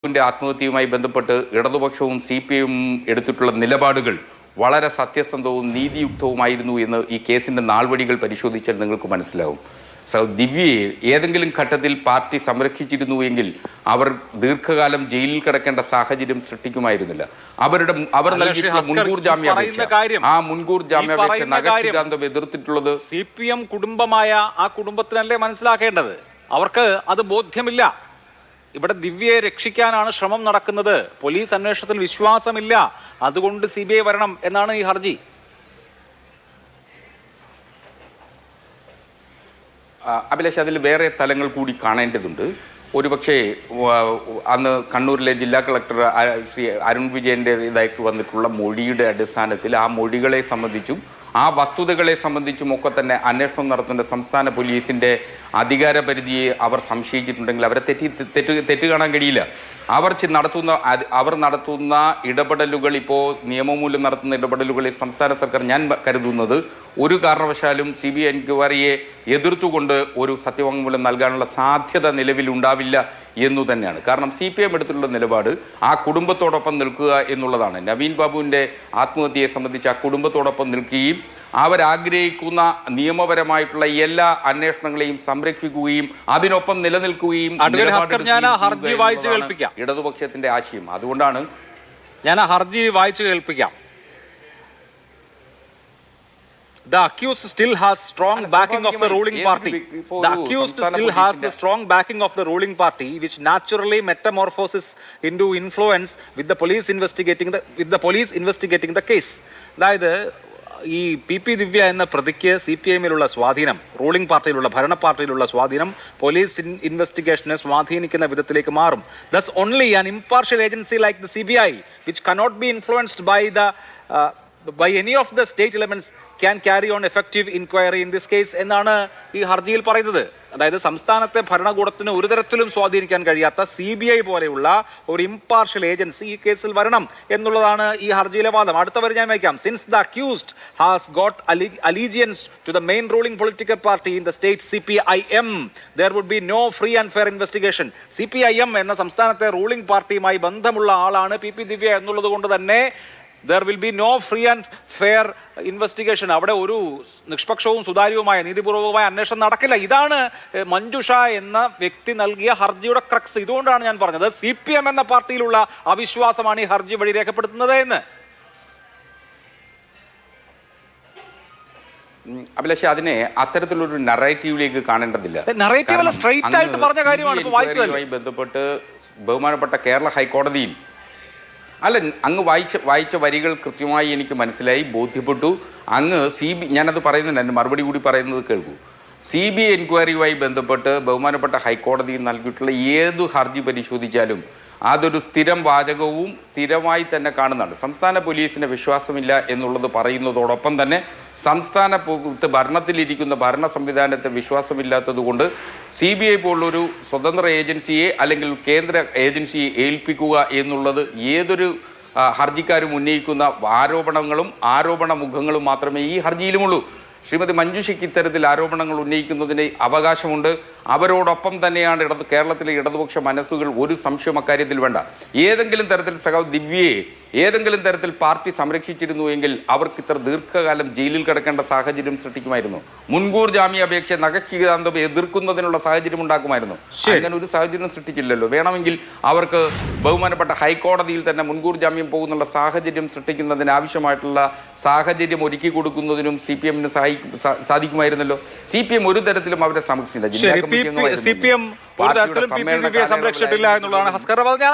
ആത്മഹത്യയുമായി ബന്ധപ്പെട്ട് ഇടതുപക്ഷവും CPIയും എടുത്തിട്ടുള്ള നിലപാടുകൾ വളരെ സത്യസന്ധവും നീതിയുക്തവുമായിരുന്നു എന്ന് ഈ കേസിന്റെ നാൾവഴികൾ പരിശോധിച്ചാൽ നിങ്ങൾക്ക് മനസ്സിലാവും. ദിവ്യയെ ഏതെങ്കിലും ഘട്ടത്തിൽ പാർട്ടി സംരക്ഷിച്ചിരുന്നു എങ്കിൽ അവർ ദീർഘകാലം ജയിലിൽ കിടക്കേണ്ട സാഹചര്യം സൃഷ്ടിക്കുമായിരുന്നില്ല. അവർ നൽകിയിട്ടുള്ള മുൻകൂർ ജാമ്യാപേക്ഷ, ആ മുൻകൂർ ജാമ്യാപേക്ഷ നഖശിഖാന്തം എതിർത്തിട്ടുള്ളത് CPM കുടുംബമായ ആ കുടുംബത്തിനല്ലേ മനസ്സിലാക്കേണ്ടത്. അവർക്ക് അത് ബോധ്യമില്ല. ഇവിടെ ദിവ്യയെ രക്ഷിക്കാനാണ് ശ്രമം നടക്കുന്നത്. പോലീസ് അന്വേഷണത്തിൽ വിശ്വാസമില്ല, അതുകൊണ്ട് CBI വരണം എന്നാണ് ഈ ഹർജി. അഭിലാഷ്, അതിൽ വേറെ തലങ്ങൾ കൂടി കാണേണ്ടതുണ്ട്. ഒരുപക്ഷെ അന്ന് കണ്ണൂരിലെ ജില്ലാ കളക്ടർ ശ്രീ അരുൺ വിജയൻ്റെ ഇതായിട്ട് വന്നിട്ടുള്ള മൊഴിയുടെ അടിസ്ഥാനത്തിൽ ആ മൊഴികളെ സംബന്ധിച്ചും ആ വസ്തുതകളെ സംബന്ധിച്ചും ഒക്കെ തന്നെ അന്വേഷണം നടത്തേണ്ട സംസ്ഥാന പോലീസിൻ്റെ അധികാരപരിധിയെ അവർ സംശയിച്ചിട്ടുണ്ടെങ്കിൽ അവരെ തെറ്റ് കാണാൻ കഴിയില്ല. അവർ നടത്തുന്ന ഇടപെടലുകൾ, ഇപ്പോൾ നിയമമൂലം നടത്തുന്ന ഇടപെടലുകളിൽ സംസ്ഥാന സർക്കാർ, ഞാൻ കരുതുന്നത്, ഒരു കാരണവശാലും CBI എൻക്വയറിയെ എതിർത്തുകൊണ്ട് ഒരു സത്യവാങ്മൂലം നൽകാനുള്ള സാധ്യത നിലവിലുണ്ടാവില്ല എന്നു തന്നെയാണ്. കാരണം CPM എടുത്തിട്ടുള്ള നിലപാട് ആ കുടുംബത്തോടൊപ്പം നിൽക്കുക എന്നുള്ളതാണ്. നവീൻ ബാബുവിൻ്റെ ആത്മഹത്യയെ സംബന്ധിച്ച് ആ കുടുംബത്തോടൊപ്പം നിൽക്കുകയും അവരാഗ്രഹിക്കുന്ന നിയമപരമായിട്ടുള്ള എല്ലാ അന്വേഷണങ്ങളെയും സംരക്ഷിക്കുകയും അതിനൊപ്പം നിലനിൽക്കുകയും ഇടതുപക്ഷത്തിന്റെ ആശയം. അതുകൊണ്ടാണ് ഞാൻ ഹർജി വായിച്ചു കേൾപ്പിക്കാം. The accused still has strong backing of the ruling party. The accused still has the strong backing of the ruling party, which naturally metamorphoses into influence with the police investigating the case. അതായത് ഈ PP ദിവ്യ എന്ന പ്രതിക്ക് CPIയിലുള്ള സ്വാധീനം, ruling പാർട്ടിയിലുള്ള, ഭരണ പാർട്ടിയിലുള്ള സ്വാധീനം police ഇൻവെസ്റ്റിഗേഷനെ സ്വാധീനിക്കുന്ന വിധത്തിലേക്ക് മാറും. Thus only an impartial agency like the CBI, which cannot be influenced by any of the state elements, can carry on effective inquiry in this case എന്നാണ് ഈ ഹർജിയിൽ പറയുന്നത്. അതായത് സംസ്ഥാനത്തെ ഭരണകൂടത്തിന് ഒരു തരത്തിലും സ്വാധീനിക്കാൻ കഴിയാത്ത CBI പോലെയുള്ള ഒരു ഇംപാർഷ്യൽ ഏജൻസി ഈ കേസിൽ വരണം എന്നുള്ളതാണ് ഈ ഹർജിയിലെ വാദം. അടുത്ത വരി ഞാൻ വയ്ക്കാം. Since the accused has got allegiance to the main ruling political party in the state CPIM, there would be no free and fair investigation. CPIM എന്ന സംസ്ഥാനത്തെ റൂളിംഗ് പാർട്ടിയുമായി ബന്ധമുള്ള ആളാണ് PP ദിവ്യ എന്നുള്ളത് കൊണ്ട് തന്നെ there will be no free and fair investigation. അവിടെ ഒരു നിഷ്പക്ഷവും സുതാര്യവുമായ നീതിപൂർവകമായ അന്വേഷണം നടക്കില്ല. ഇതാണ് മഞ്ജുഷ എന്ന വ്യക്തി നൽകിയ ഹർജിയുടെ ക്രക്സ്. ഇതുകൊണ്ടാണ് ഞാൻ പറഞ്ഞത് CPM എന്ന പാർട്ടിയിലുള്ള അവിശ്വാസമാണ് ഈ ഹർജി വഴി രേഖപ്പെടുത്തുന്നത് എന്ന്. അഭിലാഷ്, അതിനെ അത്തരത്തിലൊരു നറേറ്റീവിലേക്ക് കാണേണ്ടതില്ല. നറേറ്റീവ് സ്ട്രെയിറ്റ് ആയിട്ട് പറഞ്ഞ കാര്യമാണ് ഇപ്പോൾ വായിച്ചതുമായി ബന്ധപ്പെട്ട് ബഹുമാനപ്പെട്ട കേരള ഹൈക്കോടതിയിൽ അങ്ങ് വായിച്ച വരികൾ കൃത്യമായി എനിക്ക് മനസ്സിലായി, ബോധ്യപ്പെട്ടു. അങ്ങ് ഞാനത് പറയുന്നുണ്ട്, എൻ്റെ മറുപടി കൂടി പറയുന്നത് കേൾക്കൂ. CBI എൻക്വയറിയുമായി ബന്ധപ്പെട്ട് ബഹുമാനപ്പെട്ട ഹൈക്കോടതിയിൽ നൽകിയിട്ടുള്ള ഏതു ഹർജി പരിശോധിച്ചാലും അതൊരു സ്ഥിരം വാചകവും സ്ഥിരമായി തന്നെ കാണുന്നതാണ്. സംസ്ഥാന പോലീസിന് വിശ്വാസമില്ല എന്നുള്ളത് പറയുന്നതോടൊപ്പം തന്നെ സംസ്ഥാന ഭരണത്തിലിരിക്കുന്ന ഭരണ സംവിധാനത്തെ വിശ്വാസമില്ലാത്തത് കൊണ്ട് CBI പോലുള്ളൊരു സ്വതന്ത്ര ഏജൻസിയെ അല്ലെങ്കിൽ കേന്ദ്ര ഏജൻസിയെ ഏൽപ്പിക്കുക എന്നുള്ളത് ഏതൊരു ഹർജിക്കാരും ഉന്നയിക്കുന്ന ആരോപണങ്ങളും ആരോപണ മുഖങ്ങളും മാത്രമേ ഈ ഹർജിയിലുമുള്ളൂ. ശ്രീമതി മഞ്ജുഷയ്ക്ക് ഇത്തരത്തിൽ ആരോപണങ്ങൾ ഉന്നയിക്കുന്നതിന് അവകാശമുണ്ട്. അവരോടൊപ്പം തന്നെയാണ് കേരളത്തിലെ ഇടതുപക്ഷ മനസ്സുകൾ. ഒരു സംശയം അക്കാര്യത്തിൽ വേണ്ട. ഏതെങ്കിലും തരത്തിൽ ദിവ്യയെ ഏതെങ്കിലും തരത്തിൽ പാർട്ടി സംരക്ഷിച്ചിരുന്നു എങ്കിൽ അവർക്ക് ഇത്ര ദീർഘകാലം ജയിലിൽ കിടക്കേണ്ട സാഹചര്യം സൃഷ്ടിക്കുമായിരുന്നു. മുൻകൂർ ജാമ്യാപേക്ഷ നഖശിഖാന്തം എതിർക്കുന്നതിനുള്ള സാഹചര്യം ഉണ്ടാക്കുമായിരുന്നു. അങ്ങനെ ഒരു സാഹചര്യം സൃഷ്ടിച്ചില്ലല്ലോ. വേണമെങ്കിൽ അവർക്ക് ബഹുമാനപ്പെട്ട ഹൈക്കോടതിയിൽ തന്നെ മുൻകൂർ ജാമ്യം പോകുന്നുള്ള സാഹചര്യം സൃഷ്ടിക്കുന്നതിന് ആവശ്യമായിട്ടുള്ള സാഹചര്യം ഒരുക്കി കൊടുക്കുന്നതിനും CPMന് സാധിക്കുമായിരുന്നല്ലോ. CPM ഒരു തരത്തിലും അവരെ സംരക്ഷിച്ചില്ല. CPM സംരക്ഷിച്ചിട്ടില്ല എന്നുള്ളതാണ് ഹസ്കർ പറഞ്ഞത്.